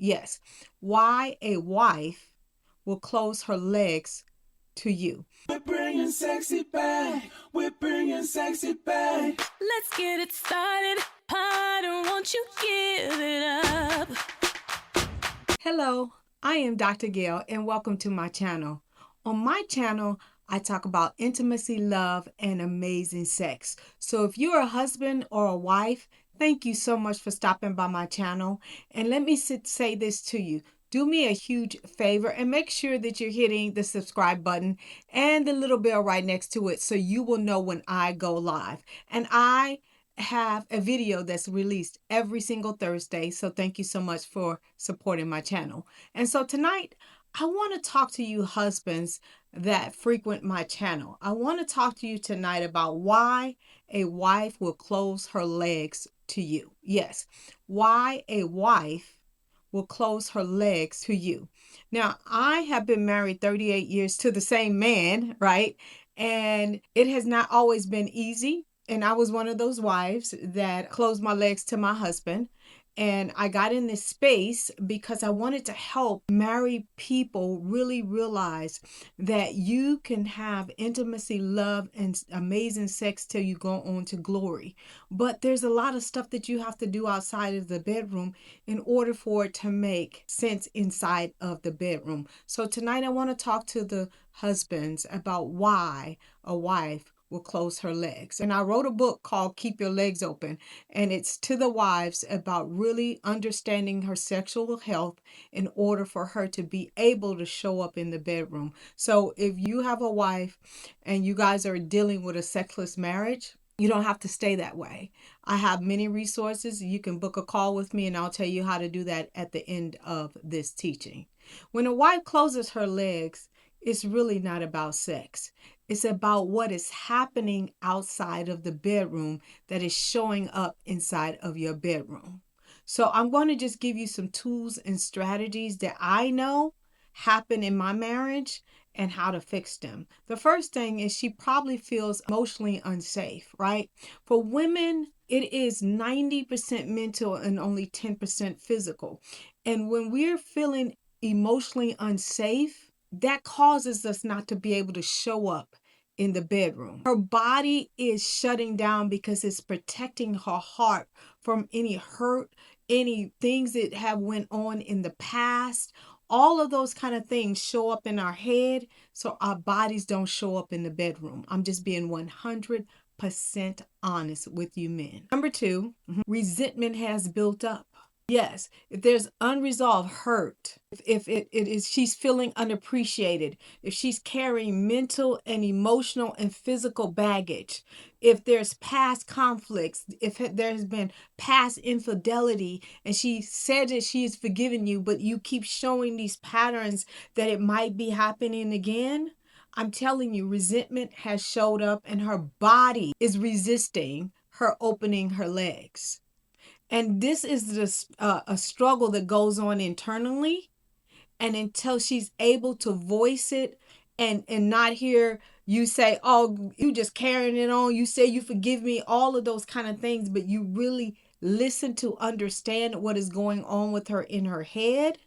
Yes, why a wife will close her legs to you. We're bringing sexy back. We're bringing sexy back. Let's get it started. Harder, won't you give it up? Hello, I am Dr. Gail and welcome to my channel. On my channel, I talk about intimacy, love, and amazing sex. So if you're a husband or a wife, thank you so much for stopping by my channel. And let me say this to you. Do me a huge favor and make sure that you're hitting the subscribe button and the little bell right next to it so you will know when I go live. And I have a video that's released every single Thursday. So thank you so much for supporting my channel. And so tonight, I want to talk to you husbands that frequent my channel. I want to talk to you tonight about why a wife will close her legs to you. Yes, why a wife will close her legs to you. Now, I have been married 38 years to the same man, right? And it has not always been easy. And I was one of those wives that closed my legs to my husband. And I got in this space because I wanted to help married people really realize that you can have intimacy, love, and amazing sex till you go on to glory. But there's a lot of stuff that you have to do outside of the bedroom in order for it to make sense inside of the bedroom. So tonight I want to talk to the husbands about why a wife will close her legs. And I wrote a book called Keep Your Legs Open, and it's to the wives about really understanding her sexual health in order for her to be able to show up in the bedroom. So if you have a wife and you guys are dealing with a sexless marriage, you don't have to stay that way. I have many resources. You can book a call with me and I'll tell you how to do that at the end of this teaching. When a wife closes her legs, it's really not about sex. It's about what is happening outside of the bedroom that is showing up inside of your bedroom. So I'm going to just give you some tools and strategies that I know happen in my marriage and how to fix them. The first thing is she probably feels emotionally unsafe, right? For women, it is 90% mental and only 10% physical. And when we're feeling emotionally unsafe, that causes us not to be able to show up in the bedroom. Her body is shutting down because it's protecting her heart from any hurt, any things that have went on in the past. All of those kind of things show up in our head, so our bodies don't show up in the bedroom. I'm just being 100% honest with you men. Number two, resentment has built up. Yes, if there's unresolved hurt, if it is she's feeling unappreciated, if she's carrying mental and emotional and physical baggage, if there's past conflicts, if there's been past infidelity and she said that she's forgiven you, but you keep showing these patterns that it might be happening again, I'm telling you, resentment has showed up and her body is resisting her opening her legs. And this is a struggle that goes on internally. And until she's able to voice it and not hear you say, oh, you just carrying it on. You say you forgive me, all of those kind of things. But you really listen to understand what is going on with her in her head.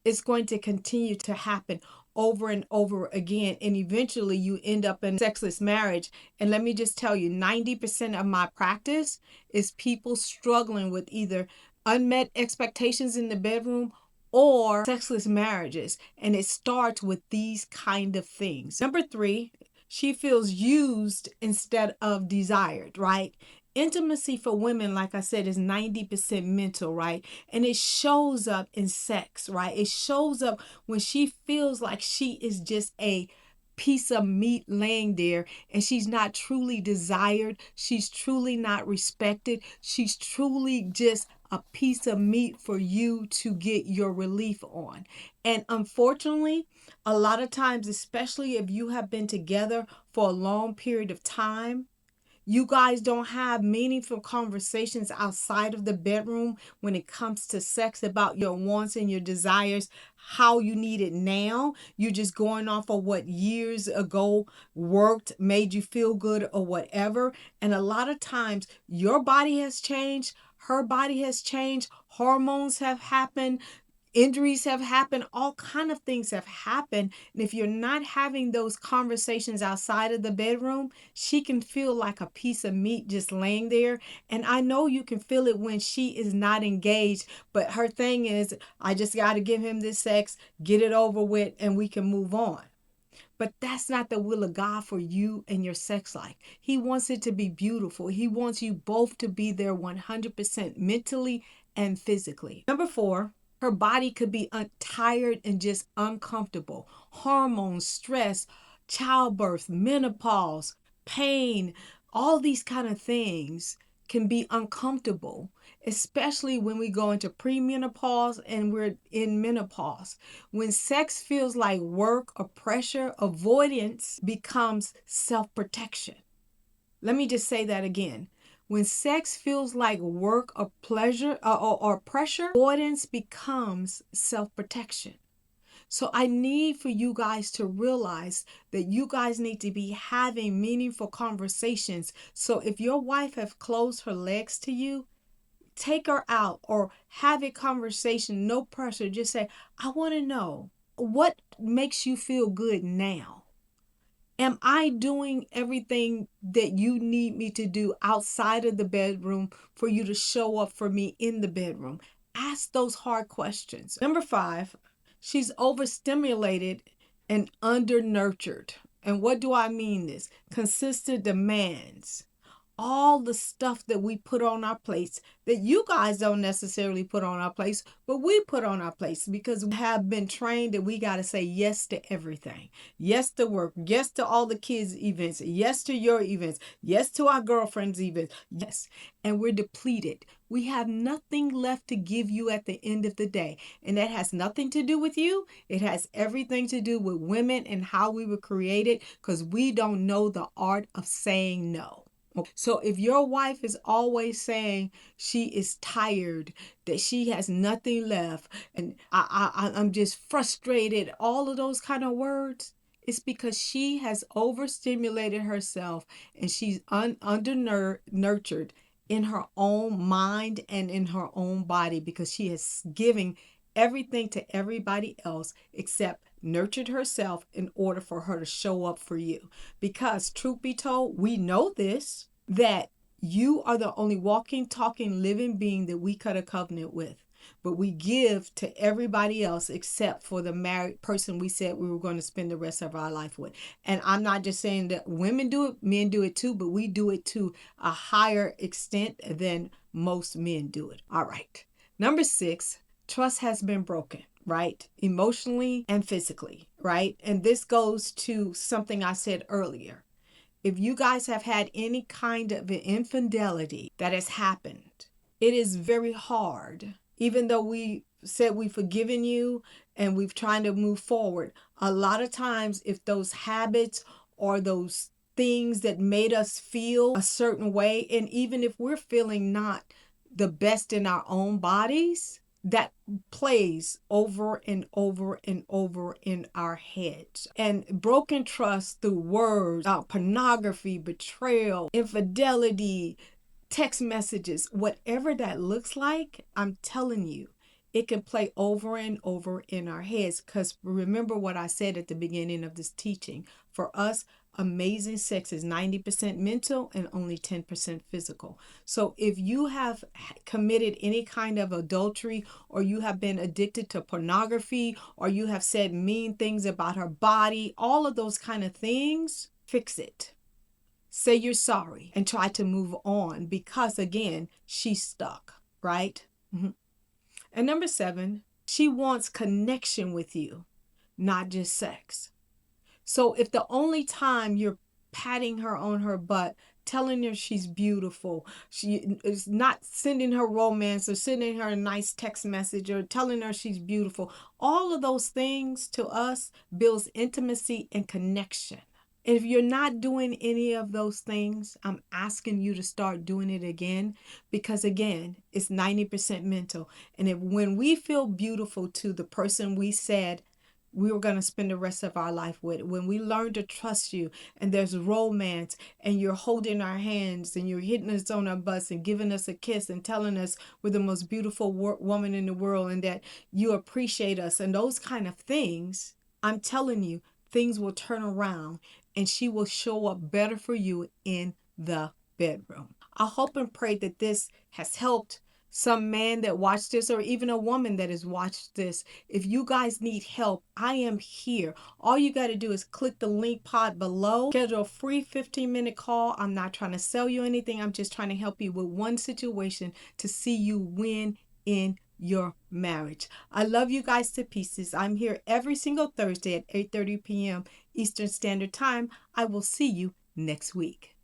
It's going to continue to happen over and over again. And eventually you end up in sexless marriage. And let me just tell you, 90% of my practice is people struggling with either unmet expectations in the bedroom or sexless marriages. And it starts with these kind of things. Number three, she feels used instead of desired, right? Intimacy for women, like I said, is 90% mental, right? And it shows up in sex, right? It shows up when she feels like she is just a piece of meat laying there and she's not truly desired. She's truly not respected. She's truly just a piece of meat for you to get your relief on. And unfortunately, a lot of times, especially if you have been together for a long period of time, you guys don't have meaningful conversations outside of the bedroom when it comes to sex about your wants and your desires, how you need it now. You're just going off of what years ago worked, made you feel good or whatever. And a lot of times your body has changed. Her body has changed. hormones have happened, injuries have happened, all kind of things have happened. And if you're not having those conversations outside of the bedroom, she can feel like a piece of meat just laying there. And I know you can feel it when she is not engaged, but her thing is, I just got to give him this sex, get it over with, and we can move on. But that's not the will of God for you and your sex life. He wants it to be beautiful. He wants you both to be there 100% mentally and physically. Number 4, her body could be tired and just uncomfortable. Hormones, stress, childbirth, menopause, pain, all these kind of things can be uncomfortable, especially when we go into premenopause and we're in menopause. When sex feels like work or pressure, avoidance becomes self-protection. Let me just say that again. When sex feels like work or pleasure or pressure, avoidance becomes self-protection. So I need for you guys to realize that you guys need to be having meaningful conversations. So if your wife has closed her legs to you, take her out or have a conversation, no pressure. Just say, I want to know what makes you feel good now. Am I doing everything that you need me to do outside of the bedroom for you to show up for me in the bedroom? Ask those hard questions. Number 5, she's overstimulated and undernurtured. And what do I mean this? Consistent demands, all the stuff that we put on our plates that you guys don't necessarily put on our plates, but we put on our plates because we have been trained that we got to say yes to everything. Yes to work, yes to all the kids' events, yes to your events, yes to our girlfriends' events, yes. And we're depleted. We have nothing left to give you at the end of the day. And that has nothing to do with you. It has everything to do with women and how we were created, because we don't know the art of saying no. So if your wife is always saying she is tired, that she has nothing left, and I'm just frustrated, all of those kind of words, it's because she has overstimulated herself and she's nurtured in her own mind and in her own body, because she is giving everything to everybody else except nurtured herself in order for her to show up for you. Because truth be told, we know this, that you are the only walking, talking, living being that we cut a covenant with. But we give to everybody else except for the married person we said we were going to spend the rest of our life with. And I'm not just saying that women do it, men do it too, but we do it to a higher extent than most men do it. All right. Number 6, trust has been broken, right? Emotionally and physically, right? And this goes to something I said earlier. If you guys have had any kind of an infidelity that has happened, it is very hard. Even though we said we've forgiven you and we've tried to move forward, a lot of times if those habits or those things that made us feel a certain way, and even if we're feeling not the best in our own bodies, that plays over and over and over in our heads. And broken trust through words, pornography, betrayal, infidelity, text messages, whatever that looks like, I'm telling you, it can play over and over in our heads. Because remember what I said at the beginning of this teaching. For us, amazing sex is 90% mental and only 10% physical. So if you have committed any kind of adultery, or you have been addicted to pornography, or you have said mean things about her body, all of those kind of things, fix it. Say you're sorry and try to move on, because again, she's stuck, right? Mm-hmm. And number 7, she wants connection with you, not just sex. So if the only time you're patting her on her butt, telling her she's beautiful, she is not sending her romance or sending her a nice text message or telling her she's beautiful, all of those things to us builds intimacy and connection. And if you're not doing any of those things, I'm asking you to start doing it again, because again, it's 90% mental. And if when we feel beautiful to the person we said we were going to spend the rest of our life with. When we learn to trust you and there's romance and you're holding our hands and you're hitting us on our butts and giving us a kiss and telling us we're the most beautiful woman in the world and that you appreciate us and those kind of things, I'm telling you, things will turn around and she will show up better for you in the bedroom. I hope and pray that this has helped some man that watched this or even a woman that has watched this. If you guys need help, I am here. All you got to do is click the link pod below, schedule a free 15-minute call. I'm not trying to sell you anything. I'm just trying to help you with one situation to see you win in your marriage. I love you guys to pieces. I'm here every single Thursday at 8:30 p.m. Eastern Standard Time. I will see you next week.